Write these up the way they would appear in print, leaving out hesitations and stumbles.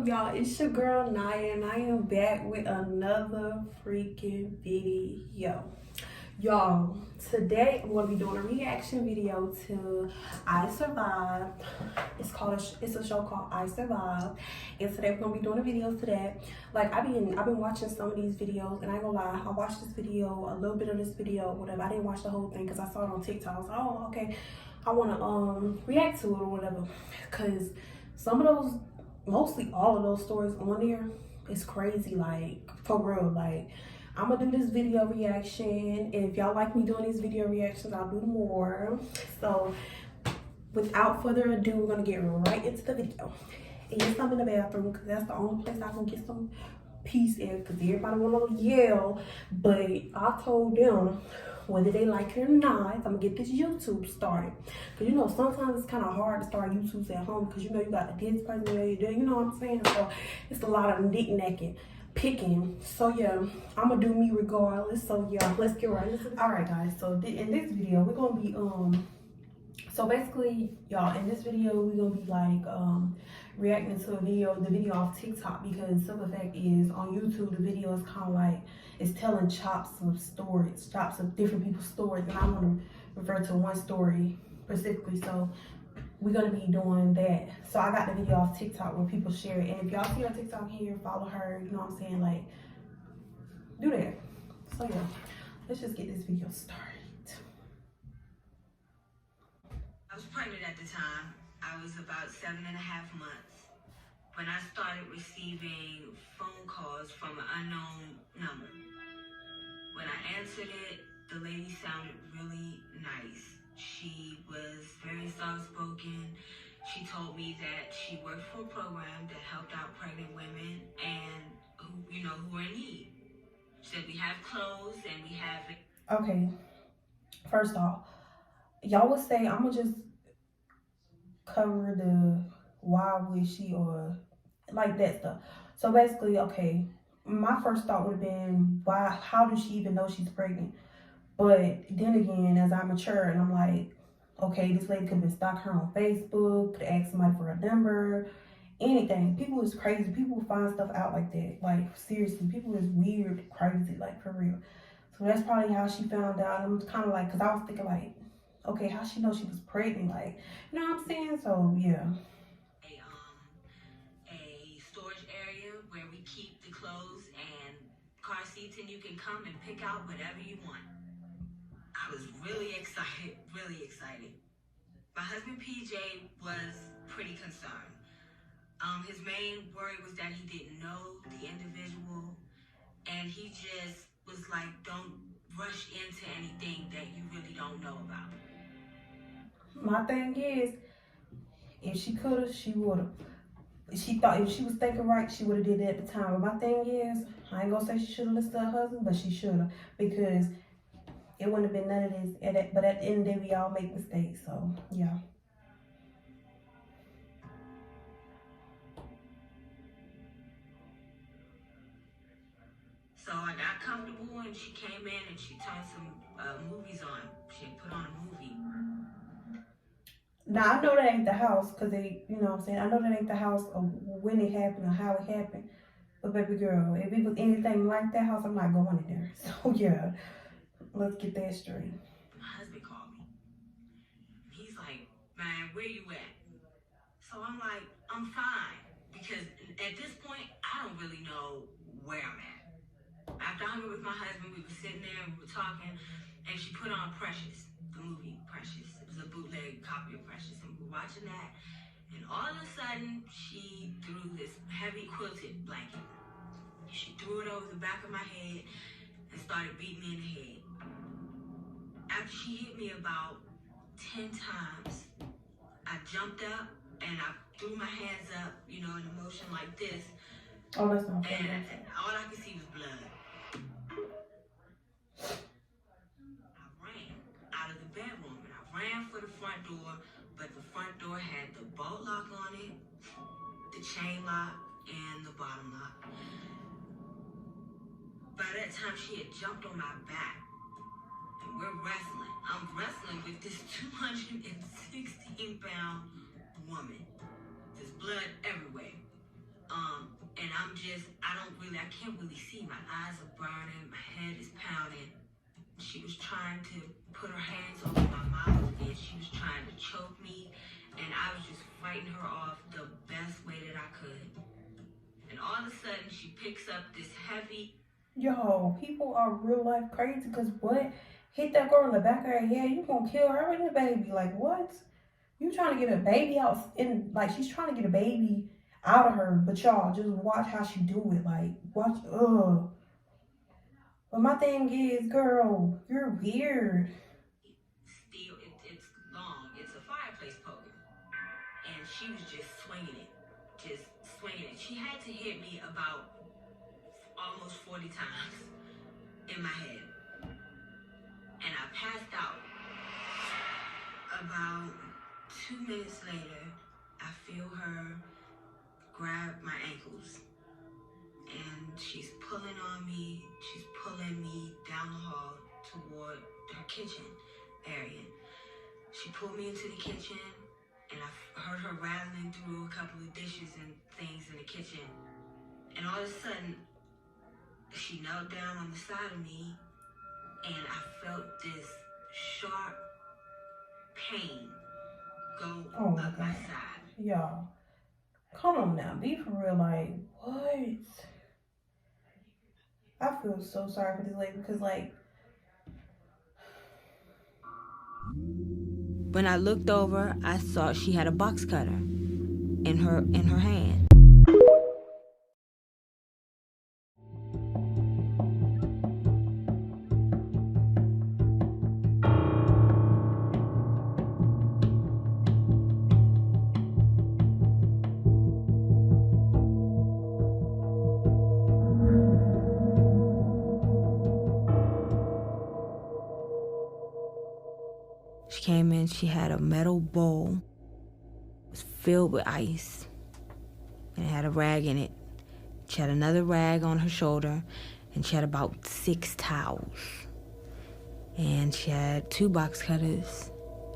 y'all? It's your girl Naya, and I am back with another freaking video. Y'all, today I'm gonna be doing a reaction video to I Survived. It's a show called I Survived, and today we're gonna be doing a video to that. Like I've been watching some of these videos, and I ain't gonna lie, I watched this video, a little bit of this video, whatever. I didn't watch the whole thing because I saw it on TikTok. I was like, oh, okay, I wanna react to it or whatever, cause some of those, mostly all of those stories on there is crazy, like for real. Like I'm gonna do this video reaction. If y'all like me doing these video reactions, I'll do more. So without further ado, we're gonna get right into the video. And yes, I'm in the bathroom because that's the only place I can get some peace in, because everybody wanna yell. But I told them whether they like it or not, I'm gonna get this YouTube started. Cause you know, sometimes it's kind of hard to start YouTubes at home because you know you got this person there, you know what I'm saying? So it's a lot of knick-knacking, picking. So yeah, I'm gonna do me regardless. So yeah, let's get right into it. All right, guys. So in this video, we're gonna be so basically, y'all, in this video, we're gonna be like reacting to the video off TikTok, because simple fact is on YouTube the video is kind of like it's telling chops of stories, chops of different people's stories, and I want to refer to one story specifically. So we're gonna be doing that. So I got the video off TikTok where people share it, and if y'all see her TikTok here, follow her. You know what I'm saying? Like, do that. So yeah, let's just get this video started. I was pregnant at the time. I was about 7.5 months when I started receiving phone calls from an unknown number. When I answered it, the lady sounded really nice. She was very soft-spoken. She told me that she worked for a program that helped out pregnant women and who were in need. She said, we have clothes and we have... Okay, first off, y'all would say, I'm gonna just cover the why would she or like that stuff. So basically, okay, my first thought would have been, why, how does she even know she's pregnant? But then again, as I mature and I'm like, okay, this lady could have been stalking her on Facebook, could ask somebody for a number, anything. People is crazy. People find stuff out like that. Like, seriously, people is weird, crazy, like, for real. So that's probably how she found out. I'm kind of like, because I was thinking like, okay, how she know she was pregnant? Like, you know what I'm saying? So, yeah. A storage area where we keep the clothes and car seats, and you can come and pick out whatever you want. I was really excited, really excited. My husband PJ was pretty concerned. His main worry was that he didn't know the individual, and he just was like, don't rush into anything that you really don't know about. My thing is, if she could have, she would have. She thought if she was thinking right, she would have did that at the time. But my thing is, I ain't gonna say she should have listened to her husband, but she should have, because it wouldn't have been none of this. But at the end of the day, we all make mistakes. So yeah. So I got comfortable, and she came in and she turned some movies on. She had put on a movie. Now I know that ain't the house, cause they, you know what I'm saying. I know that ain't the house of when it happened or how it happened. But baby girl, if it was anything like that house, I'm not going in there. So yeah, let's get that straight. My husband called me. He's like, man, where you at? So I'm like, I'm fine. Because at this point, I don't really know where I'm at. After I hung up with my husband, we were sitting there and we were talking, and she put on Precious, the movie Precious. It was a bootleg copy of Precious, and we were watching that. And all of a sudden, she threw this heavy quilted blanket. She threw it over the back of my head and started beating me in the head. After she hit me about 10 times, I jumped up and I threw my hands up, in a motion like this. Oh, that's not fair. And all I could see was blood. I ran out of the bedroom and I ran for the front door, but the front door had the bolt lock on it, the chain lock, and the bottom lock. By that time, she had jumped on my back, and we're wrestling. I'm wrestling with this 216-pound woman. There's blood everywhere. And I can't really see. My eyes are burning, my head is pounding. She was trying to put her hands over my mouth and she was trying to choke me. And I was just fighting her off the best way that I could. And all of a sudden, she picks up this heavy. Yo, people are real life crazy because what? Hit that girl in the back of her head, you gonna kill her and the baby. Like, what? You trying to get a baby out, and like, she's trying to get a baby out of her, but y'all, just watch how she do it. Like, watch, But my thing is, girl, you're weird. It's long. It's a fireplace poker. And she was just swinging it. Just swinging it. She had to hit me about almost 40 times in my head. And I passed out. About 2 minutes later, I feel her grab my ankles. And she's pulling on me. She's pulling me down the hall toward her kitchen area. She pulled me into the kitchen, and I heard her rattling through a couple of dishes and things in the kitchen. And all of a sudden, she knelt down on the side of me, and I felt this sharp pain go up my side. Y'all, come on now, be for real. Like, what? I feel so sorry for this lady because, like, when I looked over, I saw she had a box cutter in her hand. She came in, she had a metal bowl. It was filled with ice. And it had a rag in it. She had another rag on her shoulder, and she had about 6 towels. And she had 2 box cutters,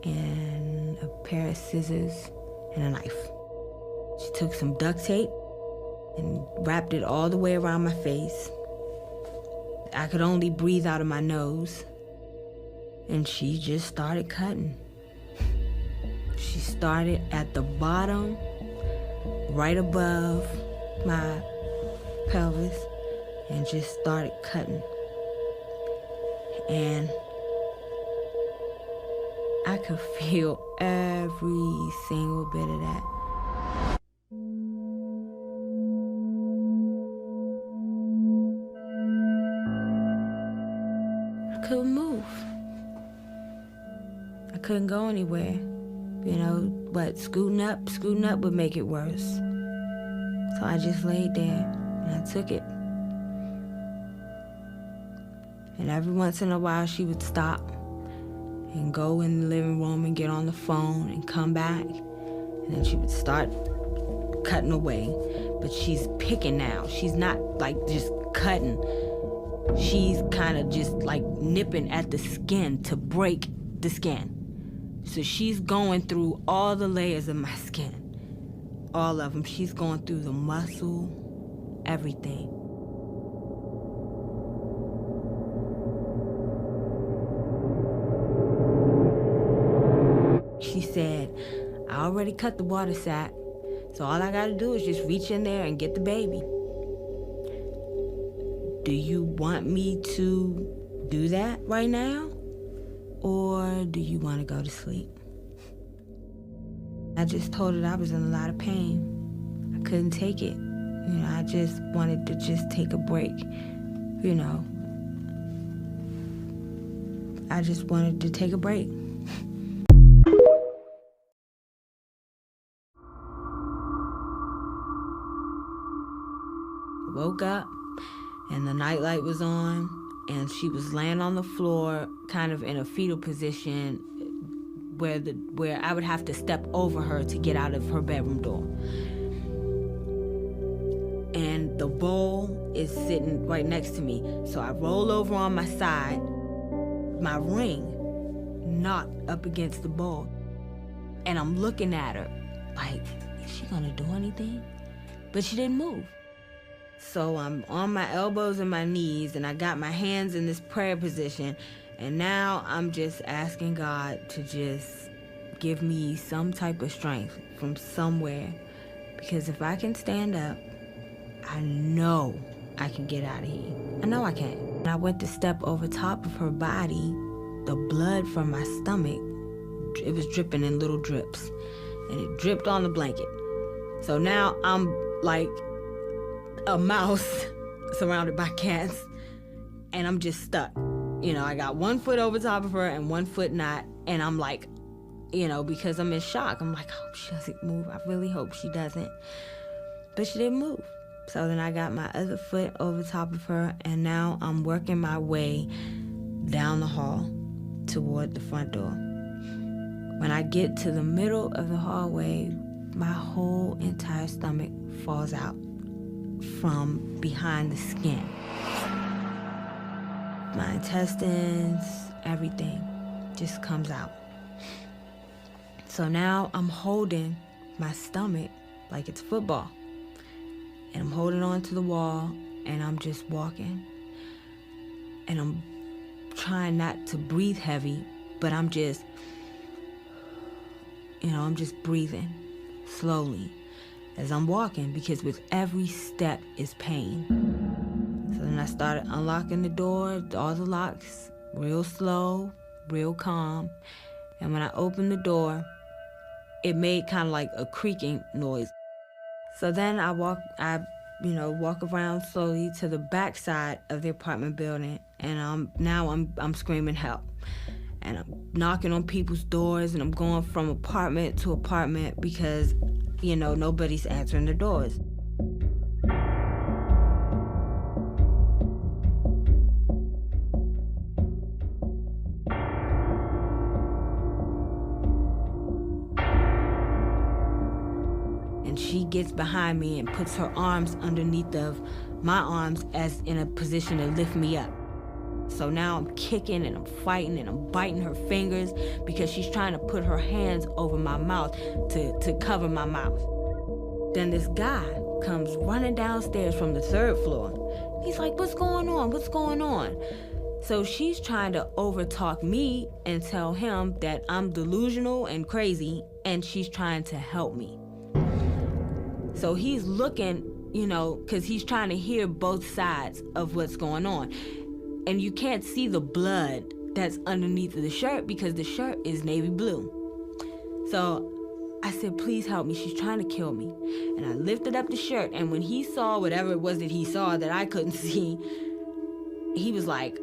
and a pair of scissors, and a knife. She took some duct tape and wrapped it all the way around my face. I could only breathe out of my nose. And she just started cutting. She started at the bottom, right above my pelvis, and just started cutting. And I could feel every single bit of that. I couldn't move. I couldn't go anywhere. You know, but scooting up would make it worse. So I just laid there and I took it. And every once in a while she would stop and go in the living room and get on the phone and come back. And then she would start cutting away. But she's picking now. She's not like just cutting. She's kind of just like nipping at the skin to break the skin. So she's going through all the layers of my skin. All of them. She's going through the muscle, everything. She said, I already cut the water sack, so all I gotta do is just reach in there and get the baby. Do you want me to do that right now? Or do you want to go to sleep? I just told her I was in a lot of pain. I couldn't take it. You know, I just wanted to just take a break. You know, I just wanted to take a break. I woke up and the nightlight was on. And she was laying on the floor, kind of in a fetal position, where I would have to step over her to get out of her bedroom door. And the bowl is sitting right next to me. So I roll over on my side, my ring knocked up against the bowl. And I'm looking at her like, is she gonna do anything? but she didn't move. So I'm on my elbows and my knees, and I got my hands in this prayer position, and now I'm just asking God to just give me some type of strength from somewhere, because if I can stand up, I know I can get out of here. I know I can. When I went to step over top of her body, the blood from my stomach, it was dripping in little drips, and it dripped on the blanket. So now I'm like a mouse surrounded by cats, and I'm just stuck. You know, I got one foot over top of her and one foot not, and I'm like, you know, because I'm in shock, I'm like, I hope she doesn't move. I really hope she doesn't. But she didn't move. So then I got my other foot over top of her, and now I'm working my way down the hall toward the front door. When I get to the middle of the hallway, my whole entire stomach falls out from behind the skin. My intestines, everything just comes out. So now I'm holding my stomach like it's football. And I'm holding on to the wall, and I'm just walking. And I'm trying not to breathe heavy, but I'm just, I'm just breathing slowly as I'm walking, because with every step is pain. So then I started unlocking the door, all the locks, real slow, real calm. And when I opened the door, it made kind of like a creaking noise. So then I walk around slowly to the back side of the apartment building, and I'm screaming help. And I'm knocking on people's doors, and I'm going from apartment to apartment because, nobody's answering the doors. And she gets behind me and puts her arms underneath of my arms as in a position to lift me up. So now I'm kicking and I'm fighting and I'm biting her fingers because she's trying to put her hands over my mouth to cover my mouth. Then this guy comes running downstairs from the 3rd floor. He's like, what's going on? What's going on? So she's trying to overtalk me and tell him that I'm delusional and crazy, and she's trying to help me. So he's looking, because he's trying to hear both sides of what's going on. And you can't see the blood that's underneath of the shirt because the shirt is navy blue. So I said, please help me. She's trying to kill me. And I lifted up the shirt, and when he saw whatever it was that he saw that I couldn't see, he was like,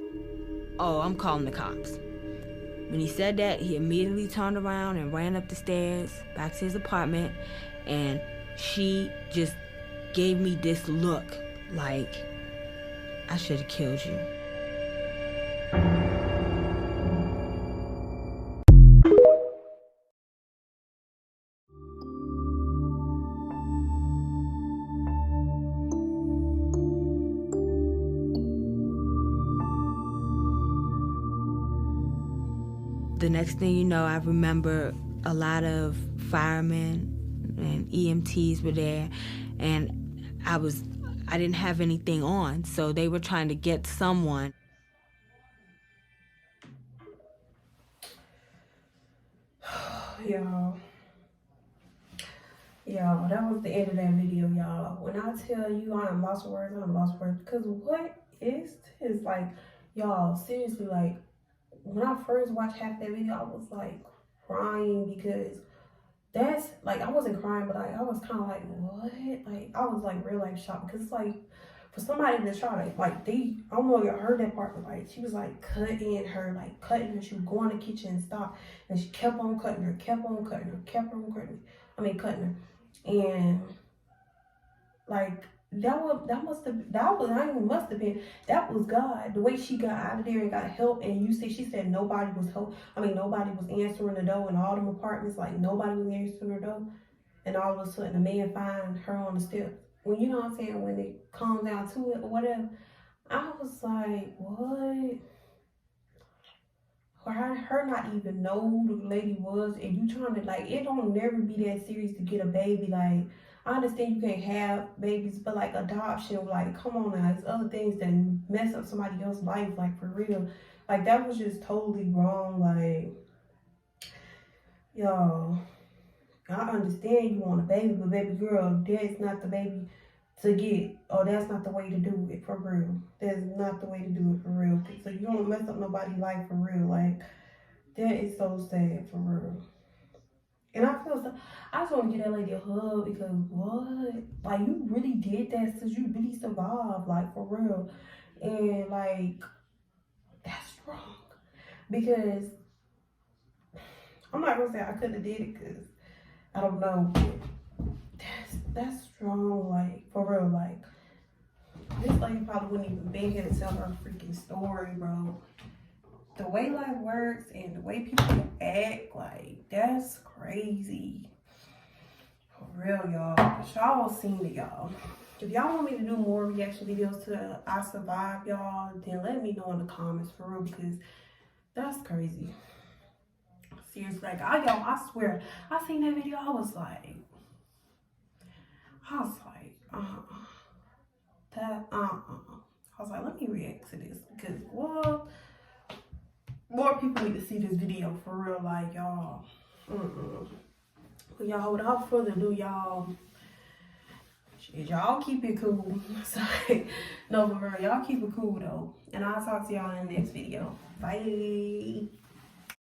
oh, I'm calling the cops. When he said that, he immediately turned around and ran up the stairs back to his apartment, and she just gave me this look like, I should have killed you. The next thing you know, I remember a lot of firemen and EMTs were there, and I didn't have anything on, so they were trying to get someone. Y'all, that was the end of that video, y'all. When I tell you I'm lost for words, I'm lost for words. Because what is this? Like, y'all, seriously, like, when I first watched half that video, I was like crying because that's like, I wasn't crying, but like I was kind of like, what? Like, I was like real life shocked because it's like for somebody to try to like I don't know if y'all heard that part, but like she was like cutting her. She was going to the kitchen and stopped, and she kept on cutting her, kept on cutting her, kept on cutting. Cutting her, and like that must have been God. The way she got out of there and got help, and she said nobody was nobody was answering the door in all them apartments, like nobody was answering her door, and all of a sudden a man find her on the steps. When you know what I'm saying, when it comes down to it or whatever, I was like, what? Her not even know who the lady was, and you trying to like, it don't never be that serious to get a baby. Like, I understand you can't have babies, but like adoption, like come on now, it's other things that mess up somebody else's life, like for real. Like that was just totally wrong. Like, yo, I understand you want a baby, but baby girl, that's not the baby to get. Or that's not the way to do it for real. That's not the way to do it for real. So you don't mess up nobody's life for real. Like that is so sad for real. And I feel so. I just want to give that lady a hug because what? Like you really did that since you really survived, like for real. And like that's wrong because I'm not gonna say I couldn't have did it because I don't know. That's strong, like for real. Like this lady probably wouldn't even been here to tell her freaking story, bro. The way life works and the way people act, like that's crazy. For real, y'all. Y'all seen it, y'all. If y'all want me to do more reaction videos to I Survived, y'all, then let me know in the comments for real because that's crazy. Seriously, like y'all, I swear, I seen that video, I was like, I was like, let me react to this because, well, more people need to see this video for real, like y'all. But y'all, without further ado, y'all keep it cool. Sorry, no, for real, y'all keep it cool though. And I'll talk to y'all in the next video. Bye.